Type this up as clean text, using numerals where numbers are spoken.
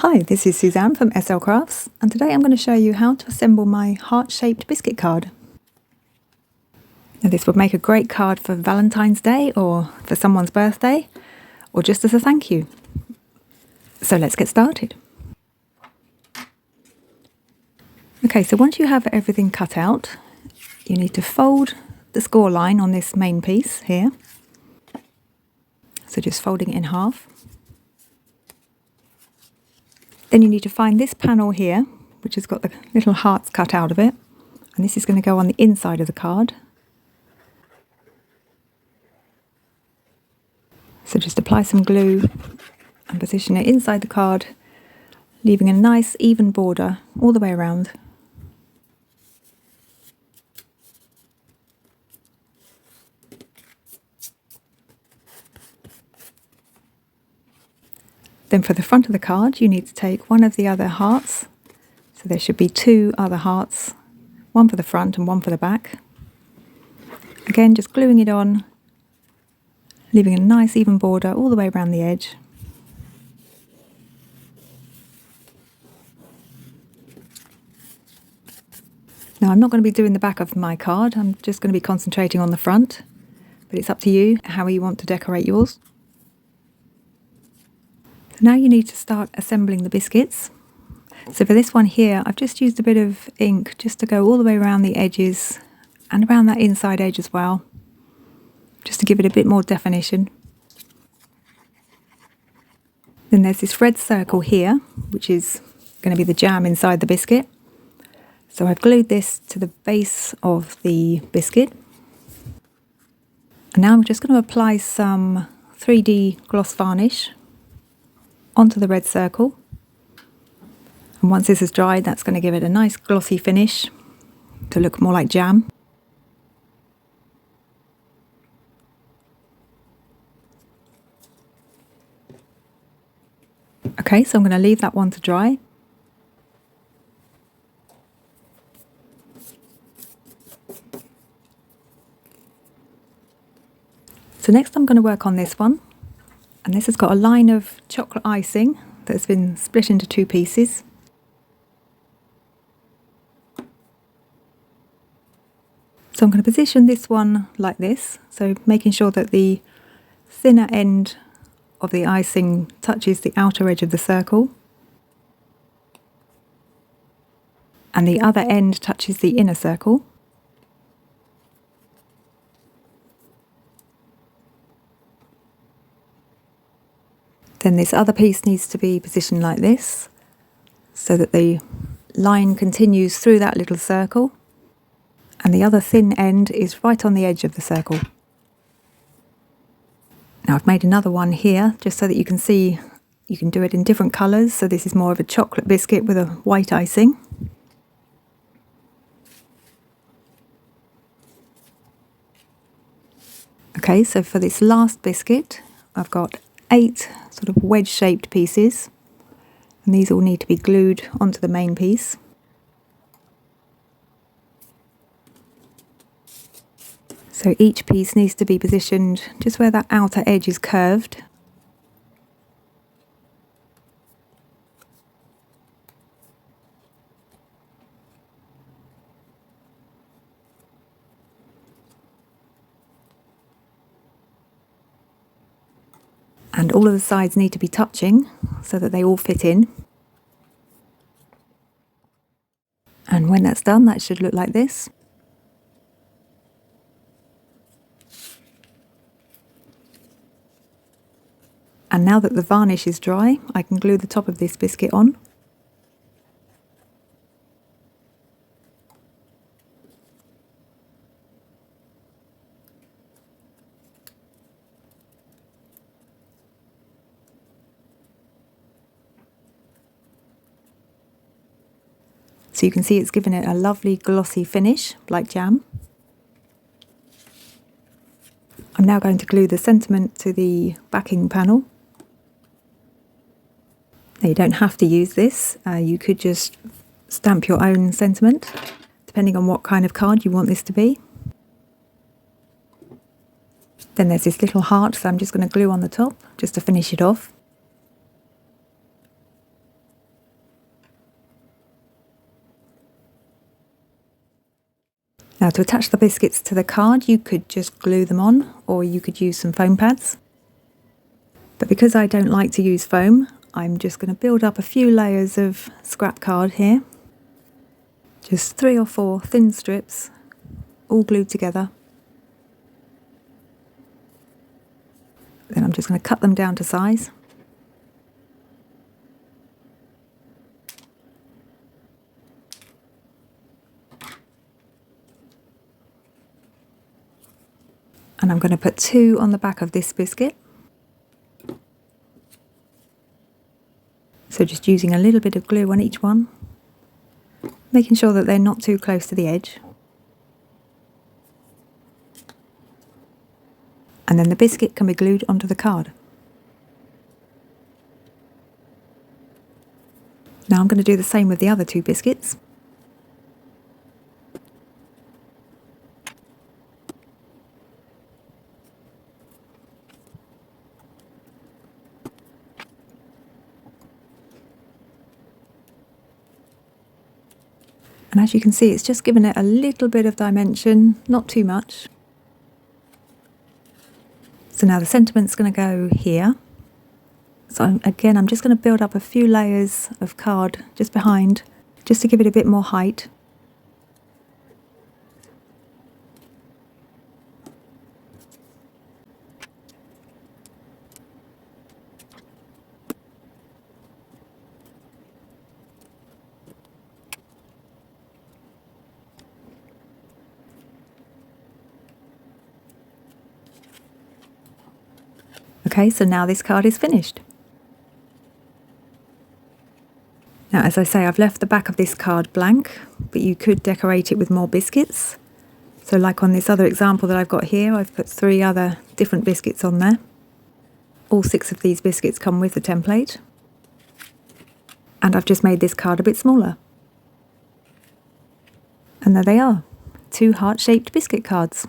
Hi, this is Suzanne from SL Crafts, and today I'm going to show you how to assemble my heart-shaped biscuit card. Now this would make a great card for Valentine's Day or for someone's birthday, or just as a thank you. So let's get started. Okay, so once you have everything cut out, you need to fold the score line on this main piece here. So just folding it in half. Then you need to find this panel here, which has got the little hearts cut out of it. And this is going to go on the inside of the card. So just apply some glue and position it inside the card, leaving a nice even border all the way around. Then for the front of the card, you need to take one of the other hearts. So there should be two other hearts, one for the front and one for the back. Again, just gluing it on, leaving a nice even border all the way around the edge. Now I'm not going to be doing the back of my card, I'm just going to be concentrating on the front, but it's up to you how you want to decorate yours. Now you need to start assembling the biscuits. So for this one here, I've just used a bit of ink just to go all the way around the edges and around that inside edge as well, just to give it a bit more definition. Then there's this red circle here, which is going to be the jam inside the biscuit. So I've glued this to the base of the biscuit. And now I'm just going to apply some 3D gloss varnish onto the red circle, and once this is dried, that's going to give it a nice glossy finish to look more like jam. Okay, so I'm going to leave that one to dry. So next I'm going to work on this one. And this has got a line of chocolate icing that's been split into two pieces. So I'm going to position this one like this, so making sure that the thinner end of the icing touches the outer edge of the circle, and the other end touches the inner circle. Then this other piece needs to be positioned like this, so that the line continues through that little circle, and the other thin end is right on the edge of the circle. Now I've made another one here, just so that you can see you can do it in different colours. So this is more of a chocolate biscuit with a white icing. Okay, so for this last biscuit, I've got 8 sort of wedge-shaped pieces, and these all need to be glued onto the main piece. So each piece needs to be positioned just where that outer edge is curved. And all of the sides need to be touching so that they all fit in. And when that's done, that should look like this. And now that the varnish is dry, I can glue the top of this biscuit on. So you can see it's given it a lovely glossy finish, like jam. I'm now going to glue the sentiment to the backing panel. Now you don't have to use this, you could just stamp your own sentiment, depending on what kind of card you want this to be. Then there's this little heart, so I'm just going to glue on the top, just to finish it off. Now to attach the biscuits to the card, you could just glue them on, or you could use some foam pads. But because I don't like to use foam, I'm just going to build up a few layers of scrap card here. Just 3 or 4 thin strips, all glued together. Then I'm just going to cut them down to size. And I'm going to put 2 on the back of this biscuit. So just using a little bit of glue on each one, making sure that they're not too close to the edge. And then the biscuit can be glued onto the card. Now I'm going to do the same with the other 2 biscuits. And as you can see, it's just given it a little bit of dimension, not too much. So now the sentiment's going to go here. So again, I'm just going to build up a few layers of card just behind, just to give it a bit more height. Okay, so now this card is finished. Now, as I say, I've left the back of this card blank, but you could decorate it with more biscuits. So like on this other example that I've got here, I've put 3 other different biscuits on there. All 6 of these biscuits come with the template. And I've just made this card a bit smaller. And there they are, 2 heart-shaped biscuit cards.